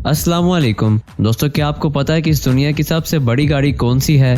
अस्सलामुअलैकुम दोस्तों, क्या आपको पता है कि इस दुनिया की सबसे बड़ी गाड़ी कौन सी है?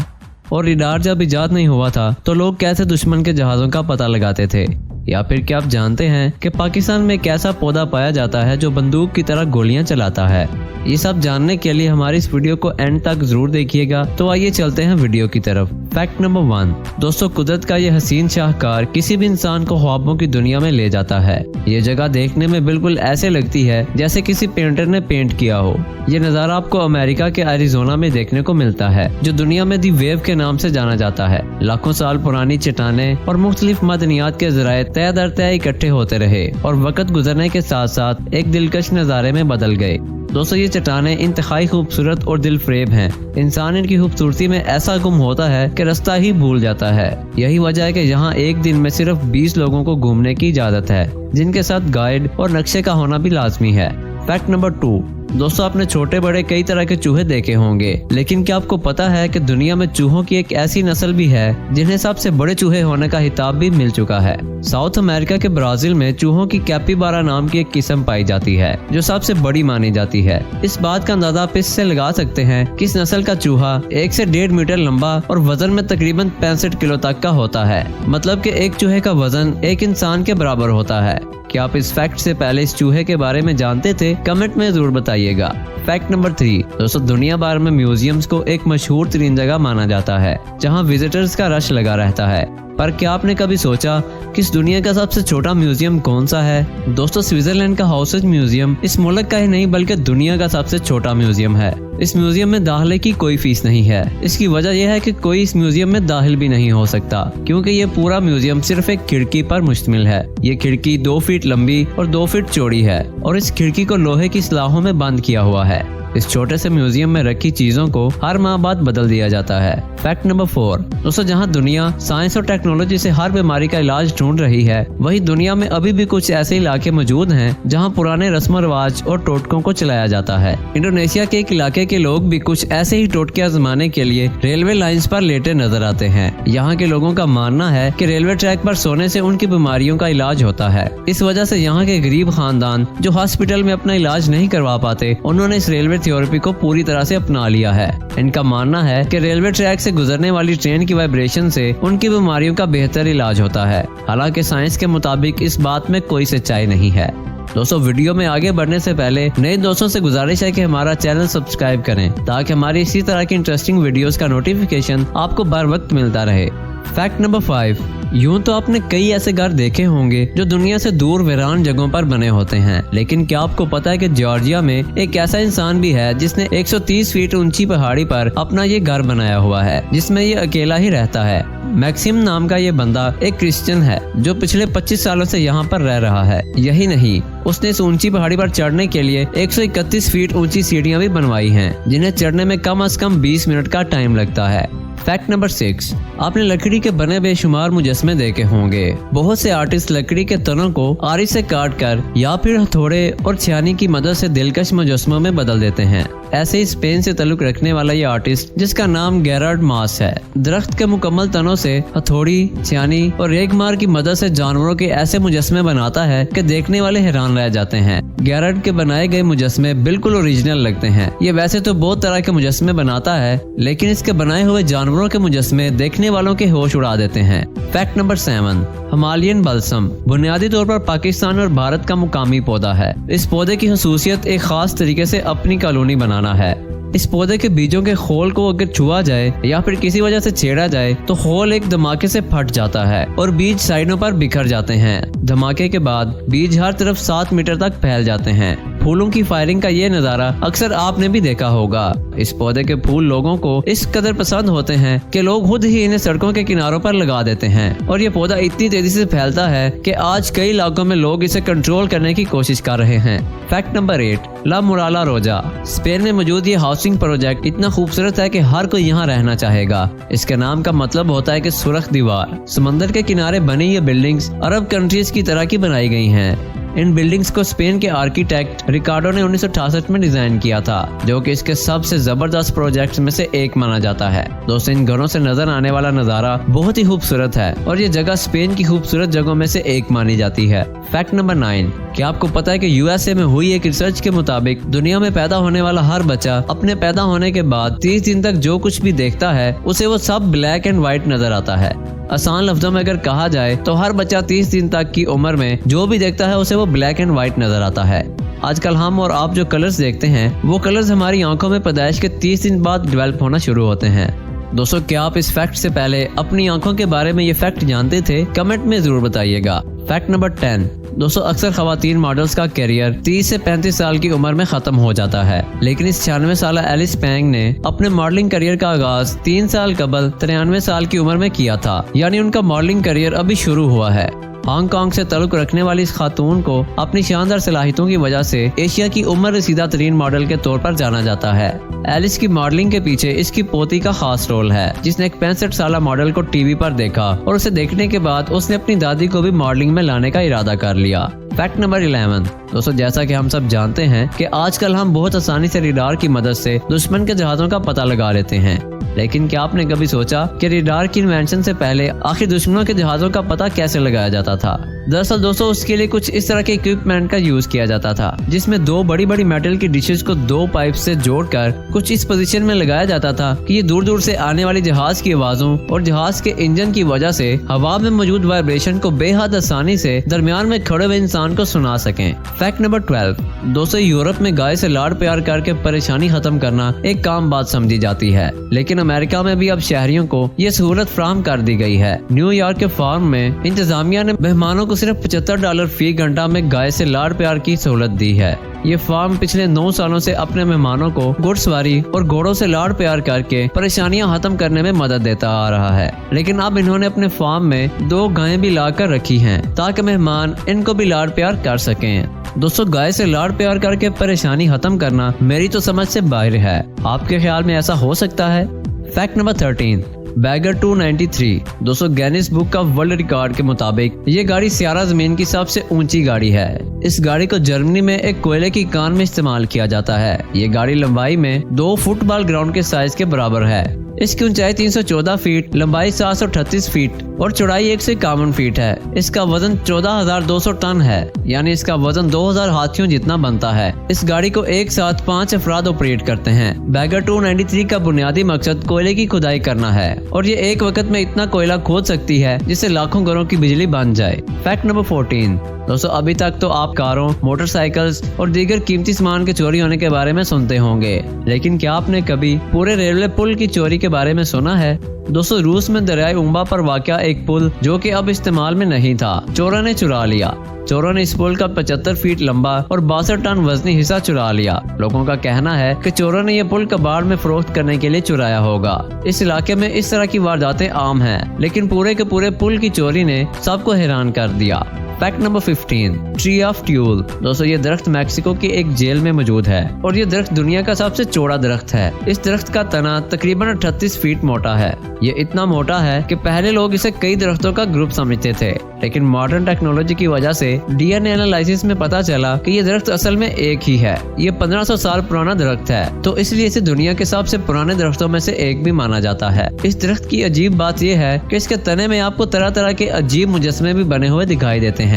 और रडार जब इजाद नहीं हुआ था तो लोग कैसे दुश्मन के जहाज़ों का पता लगाते थे? या फिर क्या आप जानते हैं कि पाकिस्तान में एक ऐसा पौधा पाया जाता है जो बंदूक की तरह गोलियां चलाता है? ये सब जानने के लिए हमारी इस वीडियो को एंड तक जरूर देखिएगा। तो आइए चलते हैं वीडियो की तरफ। फैक्ट नंबर 1 दोस्तों, कुदरत का ये हसीन शाहकार किसी भी इंसान को ख्वाबों की दुनिया में ले जाता है। ये जगह देखने में बिल्कुल ऐसे लगती है जैसे किसी पेंटर ने पेंट किया हो। ये नज़ारा आपको अमेरिका के एरिजोना में देखने को मिलता है, जो दुनिया में दी वेव के नाम से जाना जाता है। लाखों साल पुरानी चट्टानें और मुख्तलिफ मदनियात के जराए तय दर तय इकट्ठे होते रहे और वक्त गुजरने के साथ साथ एक दिलकश नज़ारे में बदल गए। दोस्तों, ये चट्टानें इंतहाई खूबसूरत और दिलफरेब हैं। इंसान इनकी खूबसूरती में ऐसा गुम होता है कि रास्ता ही भूल जाता है। यही वजह है कि यहाँ एक दिन में सिर्फ 20 लोगों को घूमने की इजाजत है, जिनके साथ गाइड और नक्शे का होना भी लाजमी है। फैक्ट नंबर 2 दोस्तों, आपने छोटे बड़े कई तरह के चूहे देखे होंगे, लेकिन क्या आपको पता है कि दुनिया में चूहों की एक ऐसी नस्ल भी है जिन्हें सबसे बड़े चूहे होने का खिताब भी मिल चुका है? साउथ अमेरिका के ब्राजील में चूहों की कैपिबारा नाम की एक किस्म पाई जाती है, जो सबसे बड़ी मानी जाती है। इस बात का अंदाजा आप इससे लगा सकते हैं कि इस नस्ल का चूहा 1 से 1.5 मीटर लंबा और वजन में तकरीबन 65 किलो तक का होता है। मतलब कि एक चूहे का वजन एक इंसान के बराबर होता है। क्या आप इस फैक्ट से पहले इस चूहे के बारे में जानते थे? कमेंट में जरूर बताइएगा। फैक्ट नंबर 3 दोस्तों, दुनिया भर में म्यूजियम्स को एक मशहूर तरीन जगह माना जाता है जहां विजिटर्स का रश लगा रहता है। पर क्या आपने कभी सोचा कि इस दुनिया का सबसे छोटा म्यूजियम कौन सा है? दोस्तों, स्विट्जरलैंड का हाउसेज म्यूजियम इस मुल्क का ही नहीं बल्कि दुनिया का सबसे छोटा म्यूजियम है। इस म्यूजियम में दाखिले की कोई फीस नहीं है। इसकी वजह यह है कि कोई इस म्यूजियम में दाखिल भी नहीं हो सकता, क्योंकि ये पूरा म्यूजियम सिर्फ एक खिड़की पर मुश्तमिल है। ये खिड़की 2 फीट लंबी और 2 फीट चौड़ी है और इस खिड़की को लोहे की सलाखों में बंद किया हुआ है। इस छोटे से म्यूजियम में रखी चीजों को हर माह बाद बदल दिया जाता है। फैक्ट नंबर 4 दोस्तों, जहां दुनिया साइंस और टेक्नोलॉजी से हर बीमारी का इलाज ढूंढ रही है, वही दुनिया में अभी भी कुछ ऐसे इलाके मौजूद हैं जहां पुराने रस्म रिवाज और टोटकों को चलाया जाता है। इंडोनेशिया के एक इलाके के लोग भी कुछ ऐसे ही टोटके आजमाने के लिए रेलवे लाइंस पर लेटे नजर आते हैं। यहाँ के लोगों का मानना है कि रेलवे ट्रैक पर सोने से उनकी बीमारियों का इलाज होता है। इस वजह से यहाँ के गरीब खानदान जो हॉस्पिटल में अपना इलाज नहीं करवा पाते, उन्होंने इस रेलवे थ्योरेपी को पूरी तरह से अपना लिया है। इनका मानना है कि रेलवे ट्रैक से गुजरने वाली ट्रेन की वाइब्रेशन से उनकी बीमारियों का बेहतर इलाज होता है। हालांकि साइंस के मुताबिक इस बात में कोई सच्चाई नहीं है। दोस्तों, वीडियो में आगे बढ़ने से पहले नए दोस्तों से गुजारिश है कि हमारा चैनल सब्सक्राइब करें, ताकि हमारी इसी तरह की इंटरेस्टिंग वीडियोस का नोटिफिकेशन आपको बर वक्त मिलता रहे। फैक्ट नंबर 5 यूं तो आपने कई ऐसे घर देखे होंगे जो दुनिया से दूर वीरान जगहों पर बने होते हैं, लेकिन क्या आपको पता है कि जॉर्जिया में एक ऐसा इंसान भी है जिसने 130 फीट ऊंची पहाड़ी पर अपना ये घर बनाया हुआ है, जिसमें ये अकेला ही रहता है। मैक्सिम नाम का ये बंदा एक क्रिश्चियन है जो पिछले 25 सालों से यहाँ पर रह रहा है। यही नहीं, उसने इस ऊंची पहाड़ी पर चढ़ने के लिए 131 फीट ऊंची सीढ़ियां भी बनवाई हैं, जिन्हें चढ़ने में कम से कम 20 मिनट का टाइम लगता है। फैक्ट नंबर 6 आपने लकड़ी के बने बेशुमार मुजस्मे देखे होंगे। बहुत से आर्टिस्ट लकड़ी के तनों को आरी से काट कर या फिर हथौड़े और छानी की मदद से दिलकश मुजस्मों में बदल देते हैं। ऐसे ही स्पेन से ताल्लुक रखने वाला ये आर्टिस्ट, जिसका नाम गेरार्ड मास है, दरख्त के मुकम्मल तनों से हथौड़ी, छानी और रेगमार की मदद से जानवरों के ऐसे मुजस्मे बनाता है कि देखने वाले हैरान रह जाते हैं। गेरार्ड के बनाए गए मुजस्मे बिल्कुल ओरिजिनल लगते हैं। ये वैसे तो बहुत तरह के मुजस्मे बनाता है, लेकिन इसके बनाए हुए जानवरों के मुजस्मे देखने वालों के होश उड़ा देते हैं। फैक्ट नंबर 7 हिमालयन बलसम बुनियादी तौर पर पाकिस्तान और भारत का मुकामी पौधा है। इस पौधे की खसूसियत एक खास तरीके से अपनी कॉलोनी बनाना है। इस पौधे के बीजों के खोल को अगर छुआ जाए या फिर किसी वजह से छेड़ा जाए तो खोल एक धमाके से फट जाता है और बीज साइडों पर बिखर जाते हैं। धमाके के बाद बीज हर तरफ 7 मीटर तक फैल जाते हैं। फूलों की फायरिंग का ये नजारा अक्सर आपने भी देखा होगा। इस पौधे के फूल लोगों को इस कदर पसंद होते हैं कि लोग खुद ही इन्हें सड़कों के किनारों पर लगा देते हैं और ये पौधा इतनी तेजी से फैलता है कि आज कई इलाकों में लोग इसे कंट्रोल करने की कोशिश कर रहे हैं। फैक्ट नंबर 8 ला मुराला रोजा स्पेन में मौजूद ये हाउसिंग प्रोजेक्ट इतना खूबसूरत है कि हर कोई यहाँ रहना चाहेगा। इसके नाम का मतलब होता है कि सुरख दीवार। समंदर के किनारे बनी ये बिल्डिंग्स अरब कंट्रीज की तरह की बनाई गई हैं। इन बिल्डिंग्स को स्पेन के आर्किटेक्ट रिकार्डो ने 1968 में डिजाइन किया था, जो कि इसके सबसे जबरदस्त प्रोजेक्ट्स में से एक माना जाता है। दोस्तों, इन घरों से नजर आने वाला नजारा बहुत ही खूबसूरत है और ये जगह स्पेन की खूबसूरत जगहों में से एक मानी जाती है। फैक्ट नंबर 9, क्या आपको पता है कि यूएसए में हुई एक रिसर्च के मुताबिक दुनिया में पैदा होने वाला हर बच्चा अपने पैदा होने के बाद 30 दिन तक जो कुछ भी देखता है उसे वो सब ब्लैक एंड व्हाइट नजर आता है। आसान लफ्जों में अगर कहा जाए तो हर बच्चा 30 दिन तक की उम्र में जो भी देखता है उसे वो ब्लैक एंड व्हाइट नजर आता है। आजकल हम और आप जो कलर्स देखते हैं वो कलर्स हमारी आंखों में पैदाइश के 30 दिन बाद डेवलप होना शुरू होते हैं। दोस्तों, क्या आप इस फैक्ट से पहले अपनी आंखों के बारे में ये फैक्ट जानते थे? कमेंट में जरूर बताइएगा। फैक्ट नंबर 10, दोस्तों, अक्सर खवातीन मॉडल्स का करियर 30 से 35 साल की उम्र में खत्म हो जाता है, लेकिन इस 96 साल एलिस पैंग ने अपने मॉडलिंग करियर का आगाज 3 साल कबल 93 साल की उम्र में किया था, यानी उनका मॉडलिंग करियर अभी शुरू हुआ है। हांगकांग से ताल्लुक रखने वाली इस खातून को अपनी शानदार सलाहियतों की वजह से एशिया की उम्र रसीदा तरीन मॉडल के तौर पर जाना जाता है। एलिस की मॉडलिंग के पीछे इसकी पोती का खास रोल है, जिसने एक 65 साल मॉडल को टीवी पर देखा और उसे देखने के बाद उसने अपनी दादी को भी मॉडलिंग में लाने का इरादा कर लिया। फैक्ट नंबर 11, दोस्तों, जैसा कि हम सब जानते हैं कि आजकल हम बहुत आसानी से रडार की मदद से दुश्मन के जहाजों का पता लगा लेते हैं, लेकिन क्या आपने कभी सोचा कि रडार की इन्वेंशन से पहले आखिर दुश्मनों के जहाजों का पता कैसे लगाया जाता था? दरअसल दोस्तों, उसके लिए कुछ इस तरह के इक्विपमेंट का यूज किया जाता था, जिसमें 2 बड़ी बड़ी मेटल की डिशेस को 2 पाइप से जोड़कर कुछ इस पोजीशन में लगाया जाता था कि ये दूर दूर से आने वाली जहाज की आवाजों और जहाज के इंजन की वजह से हवा में मौजूद वाइब्रेशन को बेहद आसानी से दरमियान में खड़े हुए इंसान को सुना सकें। फैक्ट नंबर 12, दोस्तों, यूरोप में गाय से लाड़ प्यार करके परेशानी खत्म करना एक काम बात समझी जाती है, लेकिन अमेरिका में भी अब शहरियों को ये सहूलत फराहम कर दी गई है। न्यूयॉर्क के फार्म में इंतजामिया ने मेहमानों को सिर्फ $75 फी घंटा में गाय से लाड़ प्यार की सहूलत दी है। ये फार्म पिछले 9 सालों से अपने मेहमानों को घुड़सवारी और घोड़ों से लाड़ प्यार करके परेशानियां खत्म करने में मदद देता आ रहा है, लेकिन अब इन्होंने अपने फार्म में 2 गायें भी लाकर रखी हैं ताकि मेहमान इनको भी लाड़ प्यार कर सकें। दोस्तों, गाय से लाड़ प्यार करके परेशानी खत्म करना मेरी तो समझ से बाहर है। आपके ख्याल में ऐसा हो सकता है? फैक्ट नंबर 13, बैगर 293, दोस्तों, गिनीज बुक का वर्ल्ड रिकॉर्ड के मुताबिक ये गाड़ी स्यारा जमीन की सबसे ऊंची गाड़ी है। इस गाड़ी को जर्मनी में एक कोयले की कान में इस्तेमाल किया जाता है। ये गाड़ी लंबाई में 2 फुटबॉल ग्राउंड के साइज के बराबर है। इसकी ऊंचाई 314 फीट, लंबाई 738 फीट और चौड़ाई 151 फीट है। इसका वजन 14,200 टन है, यानी इसका वजन 2000 हाथियों जितना बनता है। इस गाड़ी को एक साथ 5 अफराद ऑपरेट करते हैं। बैगर 293 का बुनियादी मकसद कोयले की खुदाई करना है और ये एक वक्त में इतना कोयला खोद सकती है जिससे लाखों घरों की बिजली बन जाए। फैक्ट नंबर 14, दोस्तों, अभी तक तो आप कारों, मोटरसाइकिल्स और दीगर कीमती सामान के चोरी होने के बारे में सुनते होंगे, लेकिन क्या आपने कभी पूरे रेलवे पुल की चोरी के बारे में सुना है? दोस्तों, रूस में दरियाई उम्बा पर वाक़या एक पुल जो कि अब इस्तेमाल में नहीं था, चोरों ने चुरा लिया। चोरों ने इस पुल का 75 फीट लंबा और 62 टन वजनी हिस्सा चुरा लिया। लोगों का कहना है कि चोरों ने यह पुल कबाड़ में फरोख्त करने के लिए चुराया होगा। इस इलाके में इस तरह की वारदातें आम हैं, लेकिन पूरे के पूरे पुल की चोरी ने सबको हैरान कर दिया। Fact number 15, tree of Tule, दोस्तों, ये दरख्त मैक्सिको की एक जेल में मौजूद है और ये दरख्त दुनिया का सबसे चौड़ा दरख्त है। इस दरख्त का तना तकरीबन 38 फीट मोटा है। ये इतना मोटा है कि पहले लोग इसे कई दरख्तों का ग्रुप समझते थे, लेकिन मॉडर्न टेक्नोलॉजी की वजह से डीएनए एनालिसिस में पता चला कि ये दरख्त असल में एक ही है। ये 1500 साल पुराना दरख्त है, तो इसलिए इसे दुनिया के सबसे पुराने दरख्तों में से एक भी माना जाता है। इस दरख्त की अजीब बात यह है कि इसके तने में आपको तरह तरह के अजीब मुजस्मे भी बने हुए दिखाई देते हैं।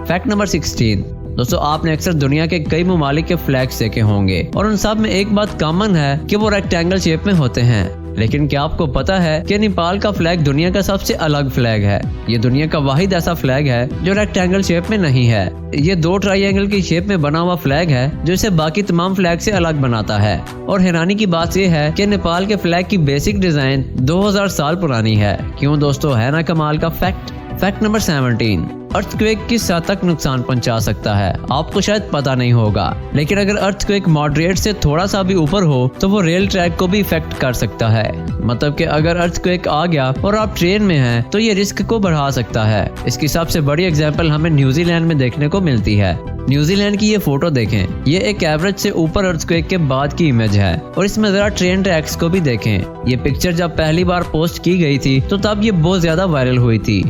फैक्ट नंबर 16, दोस्तों, आपने अक्सर दुनिया के कई ममालिक के फ्लैग्स देखे होंगे और उन सब में एक बात कॉमन है कि वो रेक्टेंगल शेप में होते हैं, लेकिन क्या आपको पता है कि नेपाल का फ्लैग दुनिया का सबसे अलग फ्लैग है? ये दुनिया का वाहिद ऐसा फ्लैग है जो रेक्टेंगल शेप में नहीं है। ये 2 ट्रायंगल की शेप में बना हुआ फ्लैग है जो इसे बाकी तमाम फ्लैग से अलग बनाता है। और हैरानी की बात यह है कि नेपाल के फ्लैग की बेसिक डिजाइन 2000 साल पुरानी है। क्यों दोस्तों, है ना कमाल का फैक्ट? फैक्ट नंबर 17, अर्थक्वेक किस हद तक नुकसान पहुंचा सकता है आपको शायद पता नहीं होगा, लेकिन अगर अर्थक्वेक मॉडरेट से थोड़ा सा भी ऊपर हो तो वो रेल ट्रैक को भी इफेक्ट कर सकता है। मतलब कि अगर अर्थक्वेक आ गया और आप ट्रेन में हैं तो ये रिस्क को बढ़ा सकता है। इसकी सबसे बड़ी एग्जांपल हमें न्यूजीलैंड में देखने को मिलती है। न्यूजीलैंड की ये फोटो देखें, ये एक एवरेज से ऊपर अर्थक्वेक के बाद की इमेज है और इसमें जरा ट्रेन ट्रैक्स को भी देखें। ये पिक्चर जब पहली बार पोस्ट की गई थी तो तब ये बहुत ज्यादा वायरल हुई थी।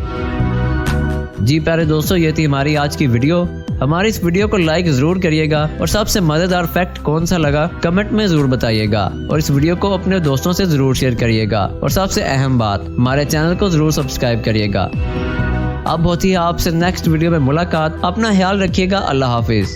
जी प्यारे दोस्तों, ये थी हमारी आज की वीडियो। हमारी इस वीडियो को लाइक जरूर करिएगा और सबसे मजेदार फैक्ट कौन सा लगा कमेंट में जरूर बताइएगा और इस वीडियो को अपने दोस्तों से जरूर शेयर करिएगा और सबसे अहम बात, हमारे चैनल को जरूर सब्सक्राइब करिएगा। अब होती है आपसे नेक्स्ट वीडियो में मुलाकात। अपना ख्याल रखिएगा। अल्लाह हाफिज।